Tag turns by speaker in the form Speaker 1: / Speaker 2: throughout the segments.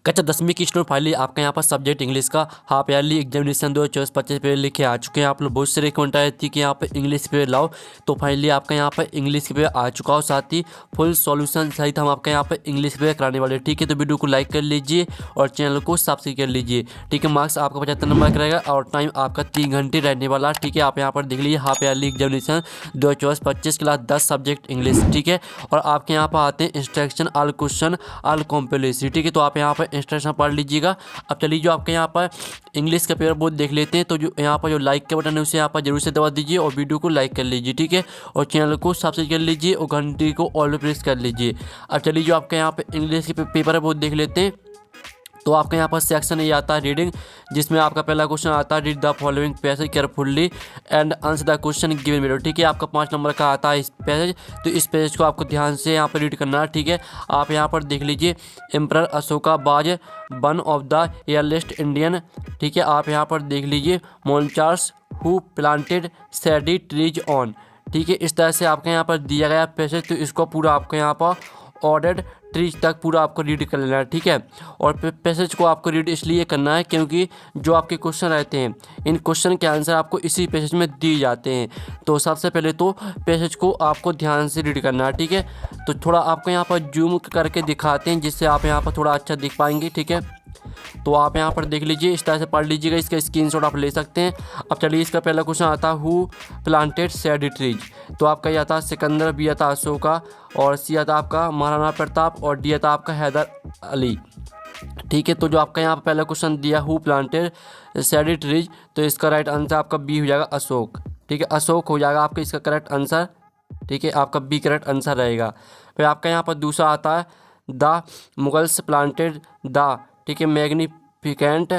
Speaker 1: कक्षा 10वीं की स्टूडेंट फाइनली आपका यहाँ पर सब्जेक्ट इंग्लिश का हाफ ईयरली एग्जामिनेशन 2024-25 पे लिखे आ चुके हैं। आप लोग बहुत सारे कमेंट आए थी कि यहाँ पर इंग्लिश पे लाओ, तो फाइनली आपका यहाँ पर इंग्लिश पे आ चुका हो। साथ ही फुल सॉल्यूशन सहित हम आपका यहाँ पर इंग्लिश पे कराने वाले। ठीक है, तो वीडियो को लाइक कर लीजिए और चैनल को सब्सक्राइब कर लीजिए। ठीक है, मार्क्स आपका 75 नंबर का रहेगा और टाइम आपका 3 घंटे रहने वाला। ठीक है, आप यहाँ पर देख लीजिए half yearly examination 2024-25 class 10 subject English. ठीक है, और आपके यहाँ पर आते हैं instruction all question all complexity. ठीक है, तो आप यहाँ पर इंस्ट्रक्शन पढ़ लीजिएगा। अब चलिए जो आपके यहाँ पर इंग्लिश का पेपर बोर्ड देख लेते हैं। तो जो यहाँ पर जो लाइक का बटन है उसे यहाँ पर जरूर से दबा दीजिए और वीडियो को लाइक कर लीजिए। ठीक है, और चैनल को सब्सक्राइब कर लीजिए और घंटी को ऑल प्रेस कर लीजिए। अब चलिए जो आपके यहाँ पर इंग्लिश के पेपर है वो देख लेते हैं। तो आपके यहाँ पर सेक्शन ये आता है रीडिंग, जिसमें आपका पहला क्वेश्चन आता है read the following passage carefully and answer the question given below. ठीक है, आपका 5 नंबर का आता है इस पैसेज, तो इस पैसेज को आपको ध्यान से यहाँ पर रीड करना है। ठीक है, आप यहाँ पर देख लीजिए emperor Ashoka was one of the earliest Indian. ठीक है, आप यहाँ पर देख लीजिए monarchs who planted shady trees on. ठीक है, इस तरह से आपके यहाँ पर दिया गया पैसेज, तो इसको पूरा आपको यहाँ पर ऑर्डर्ड ट्रीज तक पूरा आपको रीड कर लेना है। ठीक है, और पैसेज को आपको रीड इसलिए करना है क्योंकि जो आपके क्वेश्चन रहते हैं इन क्वेश्चन के आंसर आपको इसी पैसेज में दिए जाते हैं। तो सबसे पहले तो पैसेज को आपको ध्यान से रीड करना है। ठीक है, तो थोड़ा आपको यहाँ पर जूम करके दिखाते हैं जिससे आप यहाँ पर थोड़ा अच्छा दिख पाएंगे। ठीक है, तो आप यहाँ पर देख लीजिए, इस तरह से पढ़ लीजिएगा, इसका स्क्रीनशॉट आप ले सकते हैं। अब चलिए इसका पहला क्वेश्चन आता है हु प्लांटेड सैडी ट्रीज। तो आपका ये आता है सिकंदर, बी आता अशोका और सी आता आपका महाराणा प्रताप और डी आता आपका हैदर अली। ठीक है, तो जो आपका यहाँ पर पहला क्वेश्चन दिया हु प्लांटेड सैडी ट्रीज, तो इसका राइट आंसर आपका बी हो जाएगा अशोक। ठीक है, अशोक हो जाएगा आपका इसका करेक्ट आंसर। ठीक है, आपका बी करेक्ट आंसर रहेगा। फिर आपका यहाँ पर दूसरा आता है द मुगल्स प्लांटेड द, ठीक है, magnificent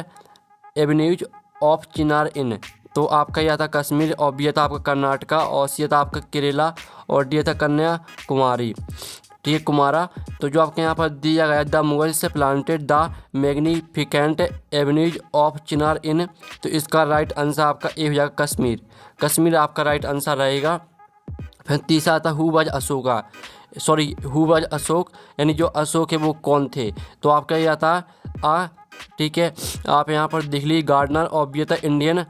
Speaker 1: avenues of chinar in. तो आपका यह था कश्मीर और बी था आपका कर्नाटका और सी था आपका केरला और डी था कन्याकुमारी। ठीक है, कुमारा। तो जो आपके यहाँ पर दिया गया द मुगल से planted the magnificent avenues of chinar in, तो इसका राइट आंसर आपका ए हो जाएगा कश्मीर। कश्मीर आपका राइट आंसर रहेगा। फिर तीसरा आता who was Ashoka, sorry who was Ashok, यानी जो अशोक है वो कौन थे। तो आपका यह था आ। ठीक है, आप यहाँ पर देख लीजिए गार्डनर और बी था इंडियन।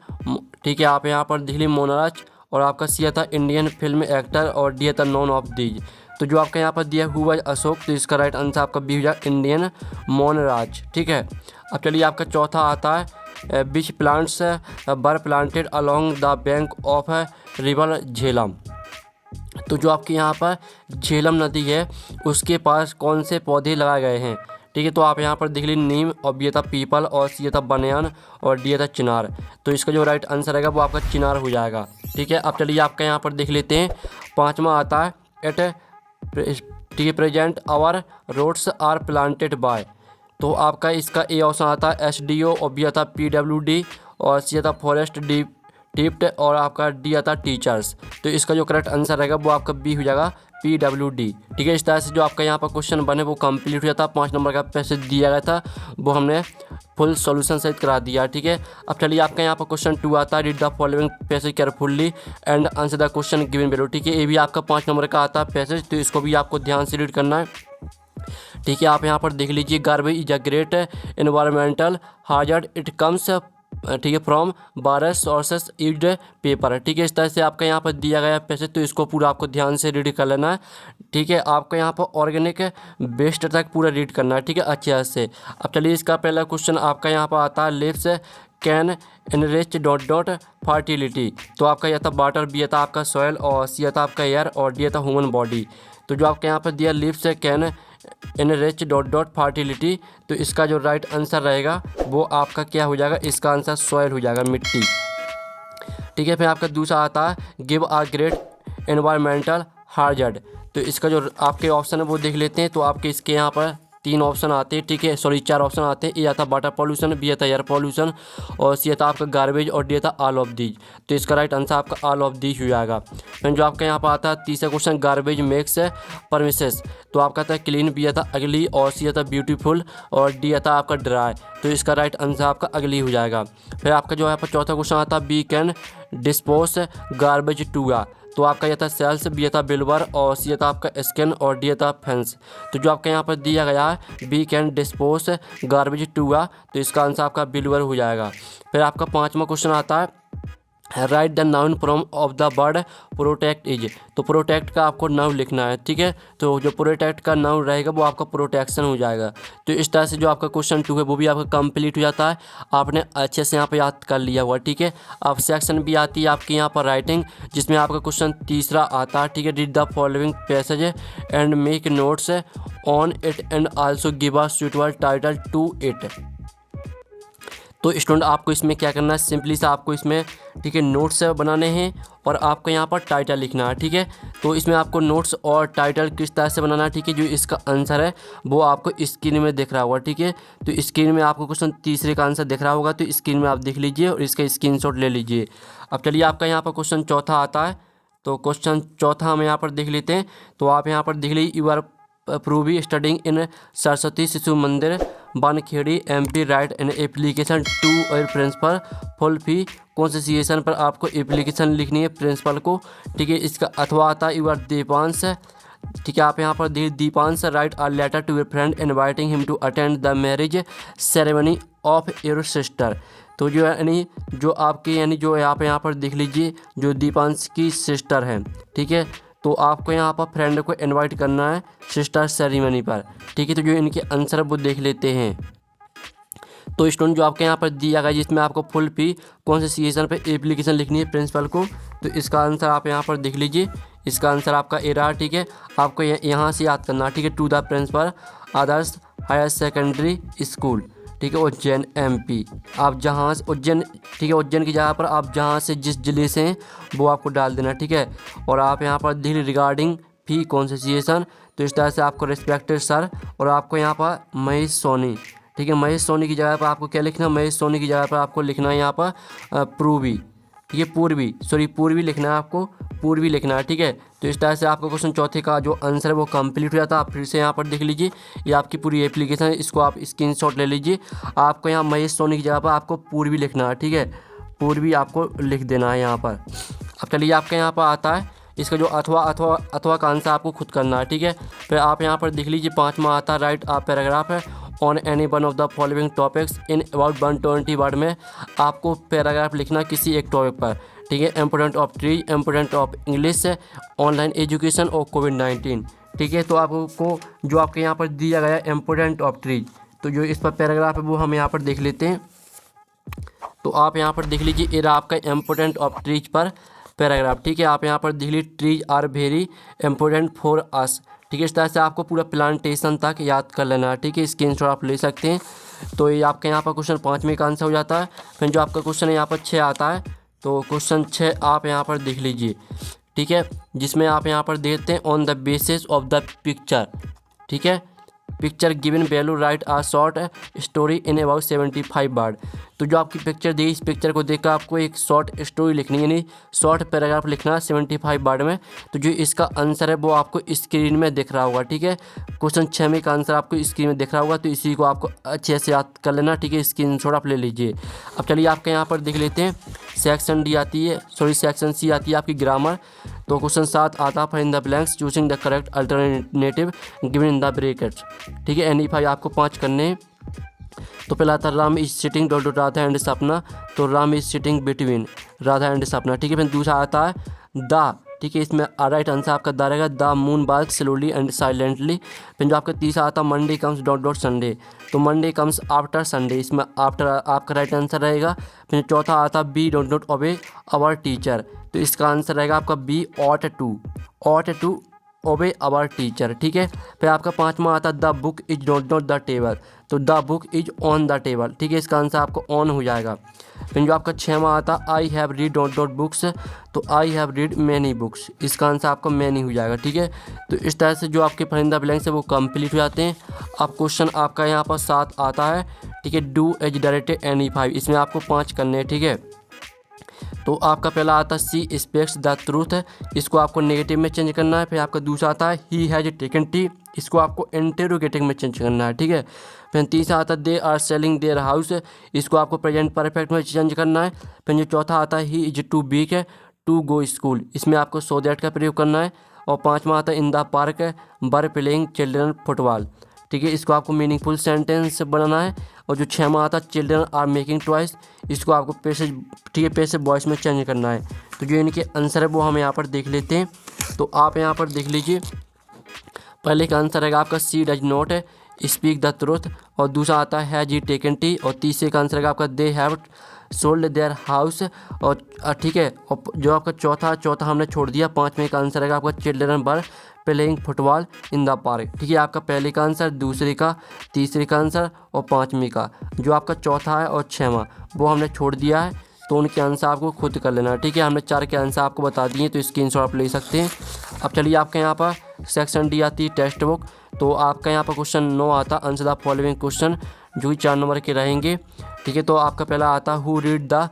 Speaker 1: ठीक है, आप यहाँ पर देख लीजिए मोनाराज और आपका सी था इंडियन फिल्म एक्टर और डी था नॉन ऑफ दीज। तो जो आपका यहाँ पर दिया हु वाज अशोक, तो इसका राइट आंसर आपका बी हो जाएगा इंडियन मोनराज। ठीक है, अब चलिए आपका चौथा आता है which plants were planted along the bank of river Jhelum. तो जो आपके यहाँ पर झेलम नदी है उसके पास कौन से पौधे लगाए गए हैं। ठीक है, तो आप यहाँ पर देख लीजिए नीम और बी था पीपल और सी था बनियान और डी था चिनार। तो इसका जो राइट आंसर रहेगा वो आपका चिनार हो जाएगा। ठीक है, अब चलिए आपका यहाँ पर देख लेते हैं पाँचवा आता है एट, ठीक है, present our roads are planted by. तो आपका इसका ए ऑप्शन आता है SDO और बी आता PWD और सी आता फॉरेस्ट डिप्ट और आपका डी आता टीचर्स। तो इसका जो करेक्ट आंसर रहेगा वो आपका बी हो जाएगा PWD। ठीक है, इस तरह से जो आपका यहाँ पर क्वेश्चन बने वो कंप्लीट हो जाता है। 5 नंबर का पैसेज दिया गया था वो हमने फुल सॉल्यूशन सहित करा दिया। ठीक है, अब चलिए आपका यहाँ पर क्वेश्चन 2 आता है read the following passage carefully and answer the question given below. ठीक है, ये भी आपका 5 नंबर का आता है पैसेज, तो इसको भी आपको ध्यान से रीड करना है। ठीक है, आप यहाँ पर देख लीजिए garbage is a great environmental hazard it comes, ठीक है, फ्रॉम बारह सोर्सेस यूज्ड पेपर। ठीक है, इस तरह से आपका यहाँ पर दिया गया पैसेज, तो इसको पूरा आपको ध्यान से रीड कर लेना है। ठीक है, आपको यहाँ पर ऑर्गेनिक वेस्ट तक पूरा रीड करना है। ठीक है, अच्छे से। अब चलिए इसका पहला क्वेश्चन आपका यहाँ पर आता है leaves can enrich dot dot fertility. तो आपका यह था वाटर, बी था आपका सॉयल और सी था आपका एयर और डी था ह्यूमन बॉडी। तो जो आपके यहाँ पर दिया leaves can enrich dot dot fertility, तो इसका जो राइट आंसर रहेगा वो आपका क्या हो जाएगा, इसका आंसर सॉयल हो जाएगा, मिट्टी। ठीक है, फिर आपका दूसरा आता है गिव अ ग्रेट एनवायरमेंटल हार्जर्ड। तो इसका जो आपके ऑप्शन है वो देख लेते हैं। तो आपके इसके यहाँ पर 3 ऑप्शन आते हैं। ठीक है, सॉरी 4 ऑप्शन आते हैं। ए आता वाटर पॉल्यूशन, बी आता एयर पॉल्यूशन और सी आता आपका गार्बेज और डी आता ऑल ऑफ दीज। तो इसका राइट आंसर आपका ऑल ऑफ दीज हो जाएगा। फिर जो आपका यहाँ पर आता है तीसरा क्वेश्चन गार्बेज मेक्स परमिसेस। तो आपका आता क्लीन, बी आता अगली और सी आता ब्यूटीफुल और डी आता आपका ड्राई। तो इसका राइट आंसर आपका अगली हो जाएगा। फिर आपका जो यहाँ पर चौथा क्वेश्चन आता है we can dispose garbage to a. तो आपका ये था सेल्स, बी था बिल्वर, और सी था आपका स्किन, और डी था फेंस। तो जो आपका यहाँ पर दिया गया है we can dispose garbage to a, तो इसका आंसर आपका बिल्वर हो जाएगा। फिर आपका 5वां क्वेश्चन आता है right the noun from of the word protect is. तो प्रोटेक्ट का आपको नाउन लिखना है, ठीक है। तो जो प्रोटेक्ट का नाउन रहेगा वो आपका प्रोटेक्शन हो जाएगा। तो इस तरह से जो आपका क्वेश्चन 2 है वो भी आपका कंप्लीट हो जाता है। आपने अच्छे से यहाँ पे याद कर लिया हुआ, ठीक है। अब सेक्शन भी आती है आपकी यहाँ पर राइटिंग, जिसमें आपका क्वेश्चन 3 आता है, ठीक है। Read the following passage and make notes on it and also give a suitable title to it. तो स्टूडेंट आपको इसमें क्या करना है, सिंपली सा आपको इसमें, ठीक है, नोट्स बनाने हैं और आपको यहाँ पर टाइटल लिखना है, ठीक है। तो इसमें आपको नोट्स और टाइटल किस तरह से बनाना है, ठीक है। जो इसका आंसर है वो आपको स्क्रीन में दिख रहा होगा, ठीक है। तो स्क्रीन में आपको क्वेश्चन 3 का आंसर दिख रहा होगा, तो स्क्रीन में आप देख लीजिए और इसका स्क्रीनशॉट ले लीजिए। अब चलिए आपका यहाँ पर क्वेश्चन 4 आता है। तो क्वेश्चन 4 हम यहाँ पर देख लेते हैं। तो आप यहाँ पर देख लीजिए, यू आर प्रूवी studying in Saraswati Shishu Mandir Bankhedi MP write an application to your principal full fee concession पर आपको एप्लीकेशन लिखनी है प्रिंसिपल को, ठीक है। इसका अथवा आता है यू आर दीपांश, ठीक है। आप यहाँ पर Deepansh write a letter to your friend inviting him to attend the marriage ceremony of your sister. तो जो यानी जो आपके यानी जो यहाँ पर देख लीजिए, जो दीपांश की सिस्टर है, ठीक है। तो आपको यहाँ पर फ्रेंड को इनवाइट करना है सिस्टर सेरेमनी पर, ठीक है। तो जो इनके आंसर वो देख लेते हैं। तो स्टूडेंट जो आपके यहाँ पर दिया गया जिसमें आपको फुल फी कॉन्सेसिएशन पे एप्लीकेशन लिखनी है प्रिंसिपल को, तो इसका आंसर आप यहाँ पर देख लीजिए। इसका आंसर आपका ए रहा, ठीक है। आपको यहाँ से याद करना, ठीक है। To the principal Adarsh higher secondary school, ठीक है, उज्जैन MP। आप जहाँ से उज्जैन, ठीक है, उज्जैन की जगह पर आप जहाँ से जिस जिले से हैं वो आपको डाल देना, ठीक है। और आप यहाँ पर दिल रिगार्डिंग फी कॉन्सेसिएशन, तो इस तरह से आपको रिस्पेक्टेड सर, और आपको यहाँ पर महेश सोनी, ठीक है। महेश सोनी की जगह पर आपको क्या लिखना है, महेश सोनी की जगह पर आपको लिखना है यहाँ पर प्रूवी, ठीक है, पूर्वी लिखना है आपको, पूर्वी लिखना है, ठीक है। तो इस तरह से आपका क्वेश्चन 4 का जो आंसर है वो कंप्लीट हो जाता है। आप फिर से यहाँ पर देख लीजिए, ये आपकी पूरी एप्लीकेशन है, इसको आप स्क्रीनशॉट ले लीजिए। आपको यहाँ महेश सोनी की जगह पर आपको पूर्वी लिखना है, ठीक है, पूर्वी आपको लिख देना है यहाँ पर। अब चलिए आपके यहाँ पर आता है इसका जो अथवा का आंसर आपको खुद करना है, ठीक है। फिर आप यहाँ पर देख लीजिए 5वां आता है राइट आप पैराग्राफ है on any one of the following topics in about 120 word में आपको पैराग्राफ लिखना किसी एक टॉपिक पर, ठीक है। Important of trees, important of English, online education और कोविड-19, ठीक है। तो आपको जो आपके यहाँ पर दिया गया है इम्पोर्टेंट ऑफ ट्रीज, तो जो इस पर पैराग्राफ है वो हम यहाँ पर देख लेते हैं। तो आप यहाँ पर देख लीजिए, ये आपका इम्पोर्टेंट ऑफ ट्रीज पर पैराग्राफ, ठीक है। आप यहाँ पर देख लीजिए trees are very important for us, ठीक है। इस तरह से आपको पूरा प्लांटेशन तक याद कर लेना है, ठीक है। स्क्रीनशॉट आप ले सकते हैं। तो ये आपके यहाँ पर क्वेश्चन 5 का आंसर हो जाता है। फिर जो आपका क्वेश्चन है यहाँ पर 6 आता है। तो क्वेश्चन 6 आप यहाँ पर देख लीजिए, ठीक है, जिसमें आप यहाँ पर देखते हैं on the basis of the picture, ठीक है। Picture given value write a short story in about 75 word. तो जो आपकी पिक्चर दी, इस पिक्चर को देखकर आपको एक शॉर्ट स्टोरी लिखनी है, यानी शॉर्ट पैराग्राफ लिखना है 75 वर्ड में। तो जो इसका आंसर है वो आपको स्क्रीन में दिख रहा होगा, ठीक है। क्वेश्चन 6 में का आंसर आपको स्क्रीन में दिख रहा होगा, तो इसी को आपको अच्छे से याद कर लेना, ठीक है। स्क्रीनशॉट आप ले लीजिए। अब चलिए आपके यहाँ पर देख लेते हैं सेक्शन D आती है, सेक्शन C आती है आपकी ग्रामर। तो क्वेश्चन 7 आता है in the blanks choosing the correct alternative given in the brackets, ठीक है। NE5 आपको 5 करने हैं। तो पहला आता है Ram is sitting dot dot Radha and सपना, तो Ram is sitting between Radha and सपना, ठीक है। फिर दूसरा आता है द, ठीक है, इसमें राइट आंसर आपका द रहेगा, द मून बाल्क स्लोली एंड साइलेंटली। फिर जो आपका तीसरा आता है Monday comes dot dot Sunday, तो मंडे कम्स आफ्टर संडे, इसमें आफ्टर आपका राइट आंसर रहेगा। फिर चौथा आता we dot dot obey our teacher, तो इसका आंसर रहेगा आपका we ought to obey our teacher, ठीक है। फिर आपका 5वां आता the book is not the table, तो the book is on the table, ठीक है, इसका आंसर आपको ऑन हो जाएगा। फिर जो आपका 6वां आता I have read dot dot books, तो I have read many books, इसका आंसर आपका मैनी हो जाएगा, ठीक है। तो इस तरह से जो आपके फरिंदा ब्लैंक्स है वो कंप्लीट हो जाते हैं। अब क्वेश्चन आपका यहाँ पर 7 आता है, ठीक है, डू एज डायरेक्टेड NE5, इसमें आपको 5 करने हैं, ठीक है। तो आपका पहला आता है सी स्पेक्स द ट्रूथ, इसको आपको नेगेटिव में चेंज करना है। फिर आपका दूसरा आता है ही हैज टेकन टी, इसको आपको इंटेरोगेटिव में चेंज करना है, ठीक है। फिर तीसरा आता है they are selling their house, इसको आपको प्रेजेंट परफेक्ट में चेंज करना है। फिर जो चौथा आता है he is too weak to go school, इसमें आपको सो दैट का प्रयोग करना है। और 5वां आता है in the park were playing children football, ठीक है, इसको आपको मीनिंगफुल सेंटेंस बनाना है। और जो 6वां आता है चिल्ड्रन आर मेकिंग टॉयज, इसको आपको पैसेज, ठीक है, पैसेज वॉइस में चेंज करना है। तो जो इनके आंसर है वो हम यहाँ पर देख लेते हैं। तो आप यहाँ पर देख लीजिए, पहले का आंसर है आपका she does not speak the truth, और दूसरा आता है हैज ही टेकन टी, और तीसरे का आंसर है आपका they have sold their house, और ठीक है, और जो आपका चौथा हमने छोड़ दिया। 5वें का आंसर है आपका children were playing football in the park, ठीक है, आपका पहले का आंसर, दूसरे का, तीसरे का आंसर और 5वें का। जो आपका चौथा है और 6वां वो हमने छोड़ दिया है, तो उनके आंसर आपको खुद कर लेना है, ठीक है। हमने 4 के आंसर आपको बता दिए, तो स्क्रीनशॉट आप ले सकते हैं। अब चलिए आपके यहाँ पर सेक्शन डी आती है टेक्स्ट बुक। तो आपका यहाँ पर क्वेश्चन 9 आता है आंसर द फॉलोइंग क्वेश्चन, जो कि 4 नंबर के रहेंगे, ठीक है। तो आपका पहला आता है who read the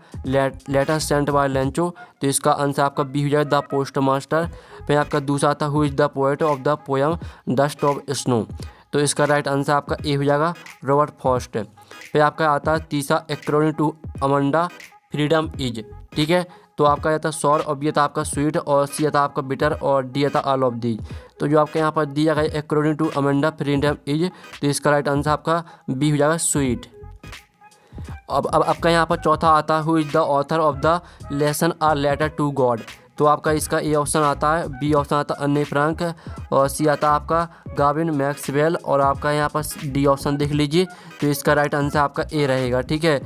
Speaker 1: letter sent by Lencho, तो इसका आंसर आपका बी हो जाएगा द पोस्ट मास्टर। फिर आपका दूसरा आता है who is the poet of the poem dust of snow, तो इसका राइट आंसर आपका ए हो जाएगा रॉबर्ट फॉस्ट। फिर आपका आता है तीसरा according to Amanda freedom is, ठीक है, तो आपका आता सॉर, और बी था आपका स्वीट, और सी था आपका बिटर, और डी था ऑल ऑफ दीज। तो जो आपके यहाँ पर दिया गया according to Amanda freedom is, तो इसका राइट आंसर आपका बी हो जाएगा स्वीट। अब आपका यहाँ पर चौथा आता है who is the author of the lesson a letter to God, तो आपका इसका ए ऑप्शन आता है, बी ऑप्शन आता है अन्ने फ्रांक, और सी आता है आपका गाविन मैक्सवेल, और आपका यहाँ पर डी ऑप्शन देख लीजिए, तो इसका राइट आंसर आपका ए रहेगा, ठीक है,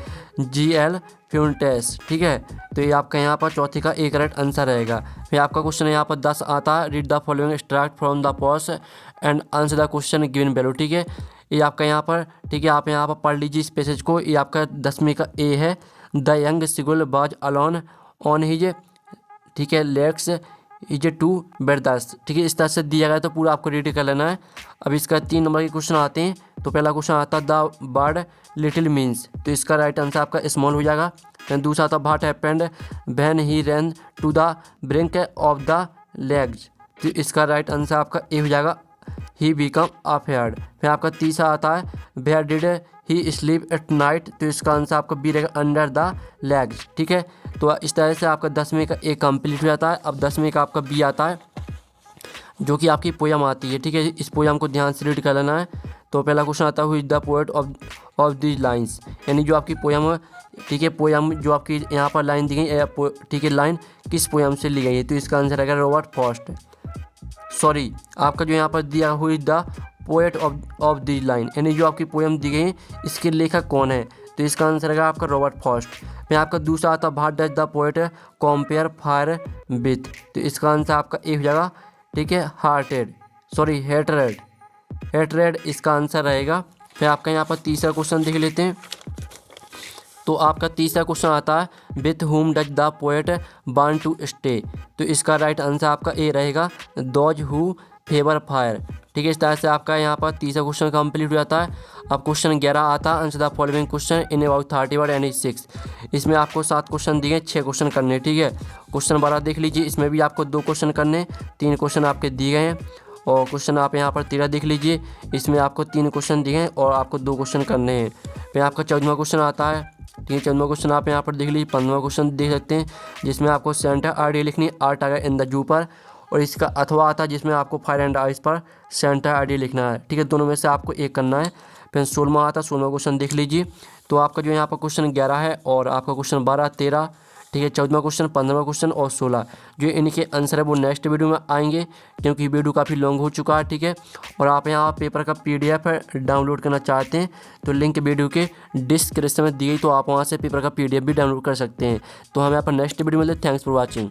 Speaker 1: GL फ्यूंटेस, ठीक है। तो ये आपका यहाँ पर चौथे का एक करेक्ट आंसर रहेगा। फिर आपका क्वेश्चन यहाँ पर 10 आता है read the following extract from the poem and answer the question given value, ठीक है, ये आपका यहाँ पर, ठीक है, आप यहाँ पर पढ़ लीजिए इस पैसेज को। ये आपका 10वीं का ए है, द यंग सिगुल बाज अलोन ऑन हिज, ठीक है, लेग्स इज टू बेरदास, ठीक है, इस तरह से दिया गया, तो पूरा आपको रीड कर लेना है। अब इसका 3 नंबर के क्वेश्चन आते हैं। तो पहला क्वेश्चन आता है द वर्ड लिटिल मीन्स, तो इसका राइट आंसर आपका स्मॉल हो जाएगा। फिर दूसरा आता what happened when he ran to the brink of the legs, तो इसका राइट आंसर आपका ए हो जाएगा ही बिकम अफेयर्ड। फिर आपका तीसरा आता है where did he sleep at night, तो इसका आंसर आपका बी रहेगा अंडर द लेग्स, ठीक है। तो इस तरह से आपका 10वीं का ए कंप्लीट हो जाता है। अब 10वीं का आपका बी आता है, जो कि आपकी पोयम आती है, ठीक है, इस पोयम को ध्यान से रीड कर लेना है। तो पहला क्वेश्चन आता है who is the poet of these lines, यानी जो आपकी पोयम, ठीक है, पोयम जो आपकी यहाँ पर लाइन दी गई, ठीक है, लाइन किस पोयम से ली गई है, तो इसका आंसर रहेगा रॉबर्ट फॉस्ट। सॉरी, आपका जो यहाँ पर दिया who is the poet of these line, यानी जो आपकी पोयम दी गई है इसके लेखक कौन है, तो इसका आंसर रहेगा आपका रॉबर्ट फॉस्ट। फिर आपका दूसरा आता है what does the poet compare fire with, तो इसका आंसर आपका ए हो जाएगा, ठीक है, हेटरेड इसका आंसर रहेगा। फिर आपका यहाँ पर तीसरा क्वेश्चन देख लेते हैं। तो आपका तीसरा क्वेश्चन आता है with whom does the poet want to stay, तो इसका राइट आंसर आपका ए रहेगा दोज हु फेवर फायर, ठीक है। इस तरह से आपका यहाँ पर तीसरा क्वेश्चन कंप्लीट हो जाता है। अब क्वेश्चन 11 आता है answer the following question in about 30 word and 6, इसमें आपको 7 क्वेश्चन दिए, 6 क्वेश्चन करने, ठीक है। क्वेश्चन 12 देख लीजिए, इसमें भी आपको 2 क्वेश्चन करने, 3 क्वेश्चन आपके दिए गए हैं। और क्वेश्चन आप यहाँ पर 13 देख लीजिए, इसमें आपको 3 क्वेश्चन दिए हैं और आपको 2 क्वेश्चन करने हैं। फिर आपका 14वां क्वेश्चन आता है, ठीक है, 14वां क्वेश्चन आप यहाँ पर देख लीजिए। 15वां क्वेश्चन देख सकते हैं, जिसमें आपको सेंटर आर लिखनी है, are tiger in the zoo पर, और इसका अथवा आता है जिसमें आपको फायर एंड आइस पर सेंटर आईडी लिखना है, ठीक है, दोनों में से आपको एक करना है। फिर 16वां आता है, 16वां क्वेश्चन देख लीजिए। तो आपका जो यहाँ पर क्वेश्चन 11 है, और आपका क्वेश्चन 12, 13, ठीक है, 14वां क्वेश्चन, 15वां क्वेश्चन और 16, जो इनके आंसर है वो नेक्स्ट वीडियो में आएंगे, क्योंकि वीडियो काफ़ी लॉन्ग हो चुका है, ठीक है। और आप यहाँ पेपर का PDF डाउनलोड करना चाहते हैं तो लिंक वीडियो के डिस्क्रिप्शन में दी गई, तो आप वहाँ से पेपर का PDF भी डाउनलोड कर सकते हैं। तो हम यहाँ पर नेक्स्ट वीडियो में मिलते हैं। Thanks for watching.